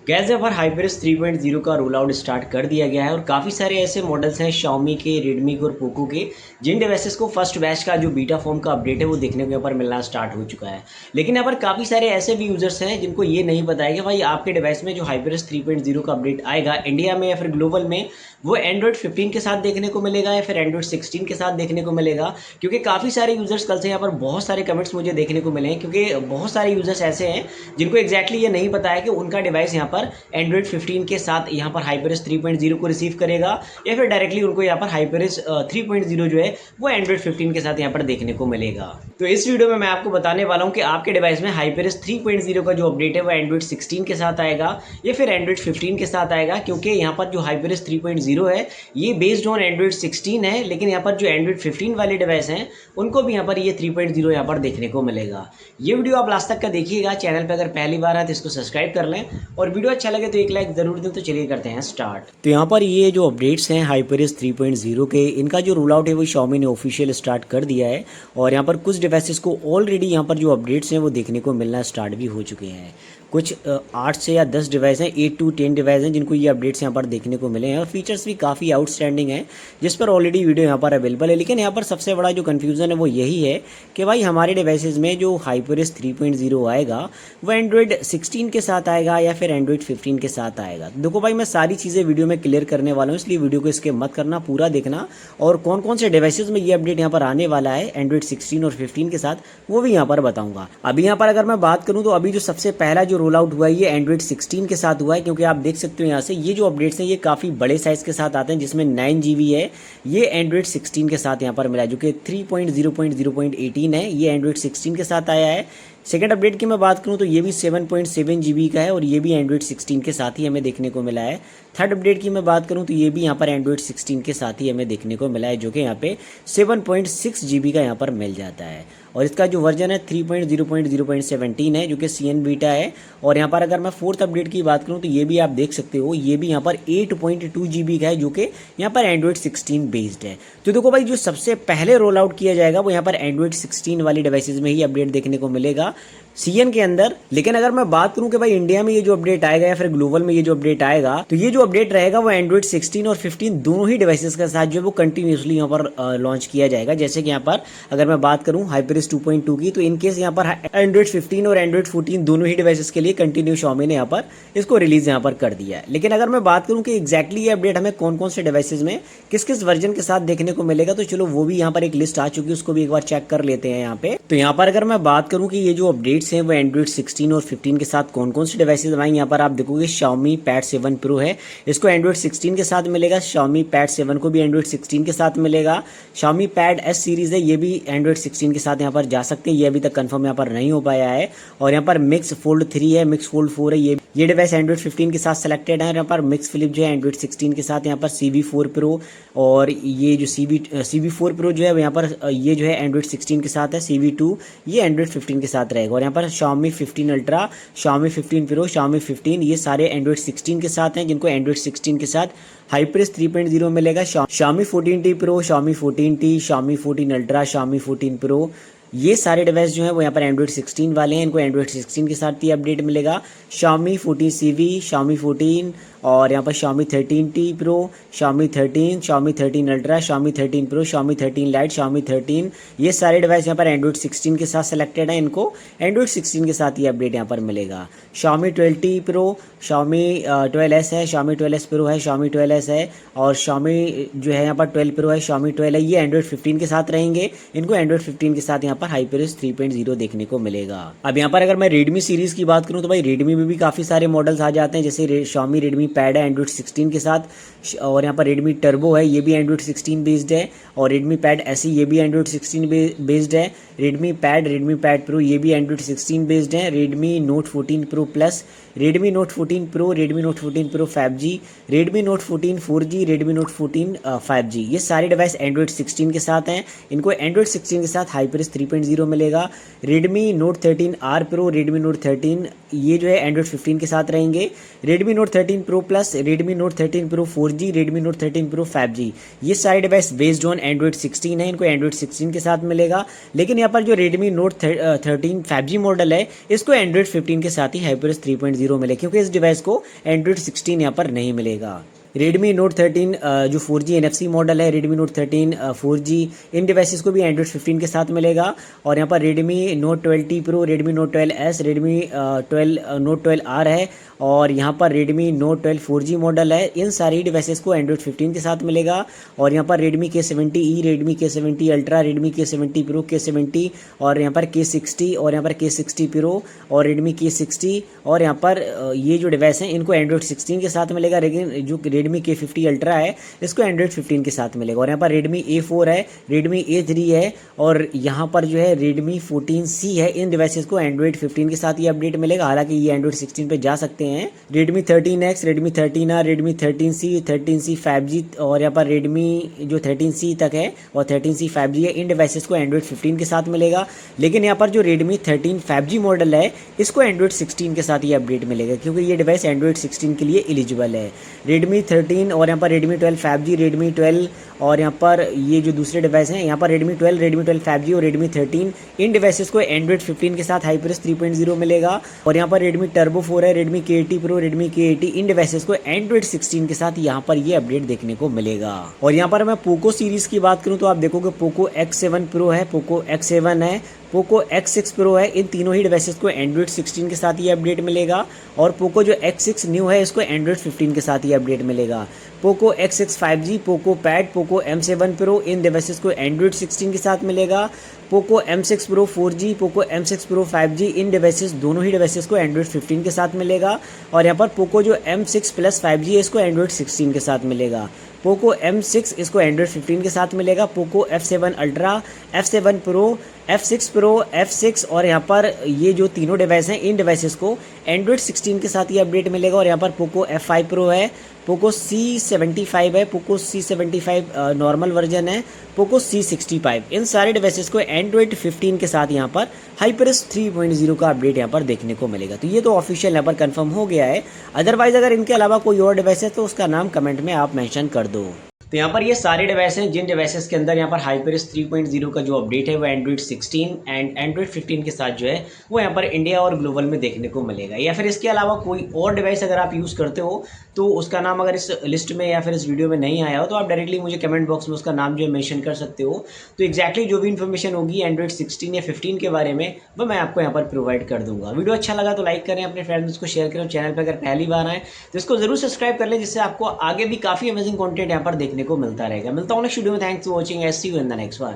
Gas यहाँ पर HyperX 3.0 का रोल आउट स्टार्ट कर दिया गया है और काफ़ी सारे ऐसे मॉडल्स हैं Xiaomi के, Redmi के और Poco के, जिन डिवाइसेस को फर्स्ट बैच का जो बीटा फॉर्म का अपडेट है वो देखने को यहाँ पर मिलना स्टार्ट हो चुका है। लेकिन यहाँ पर काफ़ी सारे ऐसे भी यूजर्स हैं जिनको ये नहीं पता है कि भाई आपके डिवाइस में जो HyperX 3.0 का अपडेट आएगा इंडिया में या फिर ग्लोबल में, वो एंड्रॉइड 15 के साथ देखने को मिलेगा या फिर एंड्रॉइड 16 के साथ देखने को मिलेगा। क्योंकि काफ़ी सारे यूजर्स कल से यहाँ पर बहुत सारे कमेंट्स मुझे देखने को मिले हैं, क्योंकि बहुत सारे यूजर्स ऐसे हैं जिनको एक्जैक्टली ये नहीं पता है कि उनका डिवाइस यहाँ पर एंड्रॉइड 15 के साथ यहाँ पर HyperX 3.0 को रिसीव करेगा या फिर डायरेक्टली उनको यहाँ पर HyperX 3.0 जो है वो एंड्रॉइड 15 के साथ यहाँ पर देखने को मिलेगा। तो इस वीडियो में मैं आपको बताने वाला हूँ कि आपके डिवाइस में HyperX 3.0 का जो अपडेट है वो एंड्रॉइड 16 के साथ आएगा या फिर एंड्रॉइड 15 के साथ आएगा। क्योंकि यहाँ पर जो HyperX 3.0 है ये बेस्ड ऑन एंड्रॉइड 16 है, लेकिन यहाँ पर जो एंड्रॉइड 15 वाले डिवाइस हैं उनको भी यहाँ पर ये 3.0 यहाँ पर देखने को मिलेगा। ये वीडियो आप लास्ट तक का देखिएगा। चैनल पर अगर पहली बार है तो इसको सब्सक्राइब कर लें और वीडियो अच्छा लगे तो एक लाइक जरूर दें। तो चलिए करते हैं स्टार्ट। तो यहाँ पर ये जो अपडेट्स हैं HyperX 3.0 के, इनका जो रोल आउट है वो Xiaomi ने ऑफिशियल स्टार्ट कर दिया है और यहाँ पर कुछ डिवाइसेस को ऑलरेडी यहाँ पर जो अपडेट्स हैं वो देखने को मिलना स्टार्ट भी हो चुके हैं। कुछ 8 से या 10 डिवाइस हैं, 8 to 10 डिवाइस हैं जिनको ये अपडेट्स यहाँ पर देखने को मिले हैं और फीचर्स भी काफ़ी आउटस्टैंडिंग हैं जिस पर ऑलरेडी वीडियो यहाँ पर अवेलेबल है। लेकिन यहाँ पर सबसे बड़ा जो कन्फ्यूज़न है वो यही है कि भाई हमारे डिवाइसेस में जो HyperX 3.0 आएगा वो एंड्रॉइड 16 के साथ आएगा या फिर एंड्रॉइड 15 के साथ आएगा। देखो भाई, मैं सारी चीज़ें वीडियो में क्लियर करने वाला हूँ, इसलिए वीडियो को इसके मत करना, पूरा देखना। और कौन कौन से डिवाइसेस में ये अपडेट यहाँ पर आने वाला है एंड्रॉइड 16 और 15 के साथ वो भी यहाँ पर बताऊँगा। अभी यहाँ पर अगर मैं बात करूँ तो अभी जो सबसे पहला जो रोल आउट हुआ है ये एंड्रॉइड 16 के साथ हुआ है। क्योंकि आप देख सकते हो यहाँ से ये जो अपडेट्स हैं ये काफ़ी बड़े साइज़ के साथ आते हैं, जिसमें 9 GB है। ये एंड्रॉइड 16 के साथ यहाँ पर मिला है, जो कि 3.0.0.18 है, ये एंड्रॉइड 16 के साथ आया है। सेकंड अपडेट की मैं बात करूं तो ये भी 7.7 GB का है और ये भी एंड्रॉइड 16 के साथ ही हमें देखने को मिला है। थर्ड अपडेट की मैं बात करूं तो ये भी यहाँ पर एंड्रॉइड 16 के साथ ही हमें देखने को मिला है, जो कि यहाँ पे 7.6 GB का यहाँ पर मिल जाता है। और इसका जो वर्जन है 3.0.0.17 है, जो कि CN बीटा है। और यहाँ पर अगर मैं फोर्थ अपडेट की बात करूँ तो ये भी आप देख सकते हो, ये भी यहाँ पर 8.2 GB का है, जो कि यहाँ पर एंड्रॉइड 16 बेस्ड है। तो देखो भाई, जो सबसे पहले रोल आउट किया जाएगा वो यहाँ पर एंड्रॉइड 16 वाली डिवाइसेज में ही अपडेट देखने को मिलेगा CN के अंदर। लेकिन अगर मैं बात करूं कि भाई इंडिया में ये जो अपडेट आएगा या फिर ग्लोबल में ये जो अपडेट आएगा, तो ये जो अपडेट रहेगा वो एंड्रॉइड 16 और 15 दोनों ही डिवाइसेस के साथ जो है वो कंटिन्यूसली यहाँ पर लॉन्च किया जाएगा। जैसे कि यहाँ पर अगर मैं बात करूं HyperX 2.2 की, तो इनकेस यहाँ पर एंड्रॉइड 15 और एंड्रॉइड 14 दोनों ही डिवाइसेस के लिए कंटिन्यू Xiaomi ने यहाँ पर इसको रिलीज यहाँ पर कर दिया है। लेकिन अगर मैं बात करूँ कि एक्जैक्टली ये अपडेट हमें कौन कौन से डिवाइसेज में किस किस वर्जन के साथ देखने को मिलेगा, तो चलो वो भी यहाँ पर एक लिस्ट आ चुकी है, उसको भी एक बार चेक कर लेते हैं यहाँ पे। तो यहाँ पर अगर मैं बात करूँ कि ये जो अपडेट्स हैं वो एंड्रॉइड 16 और 15 के साथ कौन कौन से डिवाइसेज आएंगे, यहाँ पर आप देखोगे Xiaomi Pad 7 Pro है, इसको एंड्रॉइड 16 के साथ मिलेगा। Xiaomi Pad 7 को भी एंड्रॉइड 16 के साथ मिलेगा। Xiaomi Pad S सीरीज है, ये भी एंड्रॉइड 16 के साथ यहाँ पर जा सकते हैं, ये अभी तक कंफर्म यहाँ पर नहीं हो पाया है। और यहाँ पर Mix Fold 3 है, Mix Fold 4 है, ये डिवाइस एंड्रॉइड 15 के साथ सेलेक्टेड है। यहाँ पर Mix Flip जो है एंड्रॉइड 16 के साथ, यहाँ पर CV4 Pro और ये जो CV4 Pro जो है यहाँ पर ये जो है एंड्रॉइड 16 के साथ है। CV2 ये एंड्रॉइड 15 के साथ रहेगा। और यहाँ पर Xiaomi 15 Ultra, Xiaomi 15 Pro, Xiaomi 15 ये सारे एंड्रॉइड 16 के साथ हैं, जिनको एंड्रॉइड 16 के साथ HyperX 3.0 मिलेगा। Xiaomi 14T Pro, Xiaomi 14T, Xiaomi 14 Ultra, Xiaomi 14 Pro, ये सारे डिवाइस जो हैं वो यहाँ पर एंड्रॉइड 16 वाले हैं, इनको एंड्रॉइड 16 के साथ ही अपडेट मिलेगा। Xiaomi 14 CV, Xiaomi 14 और यहाँ पर Xiaomi 13T Pro, Xiaomi 13, Xiaomi 13 Ultra, Xiaomi 13 Pro, Xiaomi 13 Lite, Xiaomi 13, ये सारे डिवाइस यहाँ पर एंड्रॉइड 16 के साथ सेलेक्टेड हैं, इनको एंड्रॉइड 16 के साथ ही अपडेट यहाँ पर मिलेगा। Xiaomi 12T Pro, Xiaomi 12S है, Xiaomi 12S Pro है, Xiaomi 12S है और Xiaomi जो है यहाँ पर 12 Pro है, Xiaomi 12 है, ये एंड्रॉइड 15 के साथ रहेंगे, इनको एंड्रॉइड 15 के साथ यहाँ पर HyperX 3.0 देखने को मिलेगा। अब यहाँ पर अगर मैं Redmi सीरीज की बात करूँ तो भाई Redmi में भी काफ़ी सारे मॉडल्स आ जाते हैं, जैसे Xiaomi Redmi Pad है एंड्रॉइड 16 के साथ, और यहाँ पर Redmi Turbo है, ये भी एंड्रॉइड 16 बेस्ड है। और Redmi Pad SE ये भी एंड्रॉइड 16 बेस्ड है। Redmi Pad Pro ये भी एंड्रॉइड 16 बेस्ड है। Redmi Note 14 Pro Plus, Redmi Note 14 Pro, Redmi Note 14 Pro 5G, Redmi Note 14 4G, Redmi Note 14 5G, ये सारे डिवाइस एंड्रॉइड 16 के साथ हैं, इनको एंड्रॉइड 16 के साथ HyperX 3.0 मिलेगा। Redmi Note 13R Pro, Redmi Note 13 ये जो है एंड्रॉइड 15 के साथ रहेंगे। Redmi Note 13 Pro pro plus, Redmi note 13 pro 4G, Redmi note 13 pro 5G, ये सारे डिवाइस बेस्ड ऑन एंड्रॉइड 16 है, इनको एंड्रॉइड 16 के साथ मिलेगा। लेकिन यहाँ पर जो रेडमी नोट 13 5G मॉडल है, इसको एंड्रॉइड 15 के साथ ही HyperOS 3.0 मिले, क्योंकि इस डिवाइस को एंड्रॉइड 16 यहाँ पर नहीं मिलेगा। रेडमी नोट 13 जो 4G NFC मॉडल है, रेडमी नोट 13 4G, इन डिवाइसेस को भी एंड्रॉइड 15 के साथ मिलेगा। और यहाँ पर Redmi note 12T pro, Redmi note 12S, Redmi 12 note 12R है, और यहाँ पर रेडमी नोट 12 4G मॉडल है। इन सारी डिवाइसेस को एंड्रॉइड 15 के साथ मिलेगा। और यहाँ पर Redmi K70E, Redmi K70 ultra, Redmi K70 pro, K70, और यहाँ पर K60, और यहाँ पर K60 प्रो, और रेडमी K60, और यहाँ पर ये जो डिवाइस हैं इनको एंड्रॉइड 16 के साथ मिलेगा। लेकिन जो रेडमी K50 अल्ट्रा है, इसको एंड्रॉइड 15 के साथ मिलेगा। और यहाँ पर रेडमी A4 है, रेडमी A3 है, और यहाँ पर जो है रेडमी 14C है। इन डिवाइसेस को एंड्रॉइड 15 के साथ ये अपडेट मिलेगा, हालांकि ये एंड्रॉइड 16 पे जा सकते हैं। Redmi 13X, Redmi 13R, Redmi 13C 5G, और यहाँ पर रेडमी जो 13C तक है और 13C 5G है, इन डिवाइसेस को एंड्रॉइड 15 के साथ मिलेगा। लेकिन यहाँ पर जो रेडमी 13 5G मॉडल है, इसको एंड्रॉइड 16 के साथ ये अपडेट मिलेगा, क्योंकि ये डिवाइस एंड्रॉइड 16 के लिए एलिजिबल है। रेडमी 13 और यहाँ पर रेडमी 12 5G, रेडमी 12, और यहाँ पर ये जो दूसरे डिवाइस हैं, यहाँ पर रेडमी 12 5G और रेडमी 13, इन डिवाइसेस को एंड्रॉइड 15 के साथ HyperOS 3.0 मिलेगा। और यहाँ पर रेडमी टर्बो 4 है, Redmi K80 pro, Redmi K80, इन डिवाइसेस को एंड्रॉइड 16 के साथ यहाँ पर ये अपडेट देखने को मिलेगा। और यहाँ पर मैं पोको सीरीज की बात करूँ तो आप देखोगे पोको X7 प्रो है, पोको X7 है, पोको X6 प्रो है, इन तीनों ही डिवाइसेस को एंड्रॉइड 16 के साथ ये अपडेट मिलेगा। और पोको जो X6 न्यू है, इसको एंड्रॉइड 15 के साथ ये अपडेट मिलेगा। Poco X6 5G, Poco pad, Poco M7 pro, इन डिवाइसेस को एंड्रॉइड 16 के साथ मिलेगा। Poco M6 pro 4G, Poco M6 pro 5G, इन डिवाइसेस दोनों ही डिवाइसेस को एंड्रॉइड 15 के साथ मिलेगा। और यहाँ पर पोको जो M6 प्लस 5G है, इसको एंड्रॉइड 16 के साथ मिलेगा। पोको M6 इसको एंड्रॉइड 15 के साथ मिलेगा। Poco F7 ultra, F7 pro, F6 pro, F6, और यहाँ पर ये जो तीनों डिवाइस हैं, इन डिवाइसेस को एंड्रॉइड 16 के साथ ये अपडेट मिलेगा। और यहाँ पर पोको F5 प्रो है, पोको C75 है, पोको C75 नॉर्मल वर्जन है, पोको C65, इन सारे डिवाइसेस को एंड्रॉइड 15 के साथ यहाँ पर HyperOS 3.0 का अपडेट यहाँ पर देखने को मिलेगा। तो ये तो ऑफिशियल यहाँ पर कंफर्म हो गया है। अदरवाइज अगर इनके अलावा कोई और डिवाइस है तो उसका नाम कमेंट में आप मेंशन कर दो। तो यहाँ पर ये सारे डिवाइस हैं जिन डिवाइसेस के अंदर यहाँ पर HyperOS 3.0 का जो अपडेट है वो एंड्रॉइड 16 एंड एंड्रॉइड 15 के साथ जो है वो यहाँ पर इंडिया और ग्लोबल में देखने को मिलेगा। या फिर इसके अलावा कोई और डिवाइस अगर आप यूज़ करते हो तो उसका नाम अगर इस लिस्ट में या फिर इस वीडियो में नहीं आया हो तो आप डायरेक्टली मुझे कमेंट बॉक्स में उसका नाम जो है मेंशन कर सकते हो। तो एक्जैक्टली जो भी इन्फॉर्मेशन होगी एंड्रॉइड 16 या 15 के बारे में वो मैं आपको यहाँ पर प्रोवाइड कर दूंगा। वीडियो अच्छा लगा तो लाइक करें, अपने फ्रेंड्स को शेयर करें, चैनल पर अगर पहली बार आए तो इसको जरूर सब्सक्राइब कर लें, जिससे आपको आगे भी काफ़ी अमेजिंग कॉन्टेंट यहाँ पर देखने को मिलता रहेगा। मिलता हूँ नेक्स्ट वीडियो में। Thanks for watching, see you in the next one.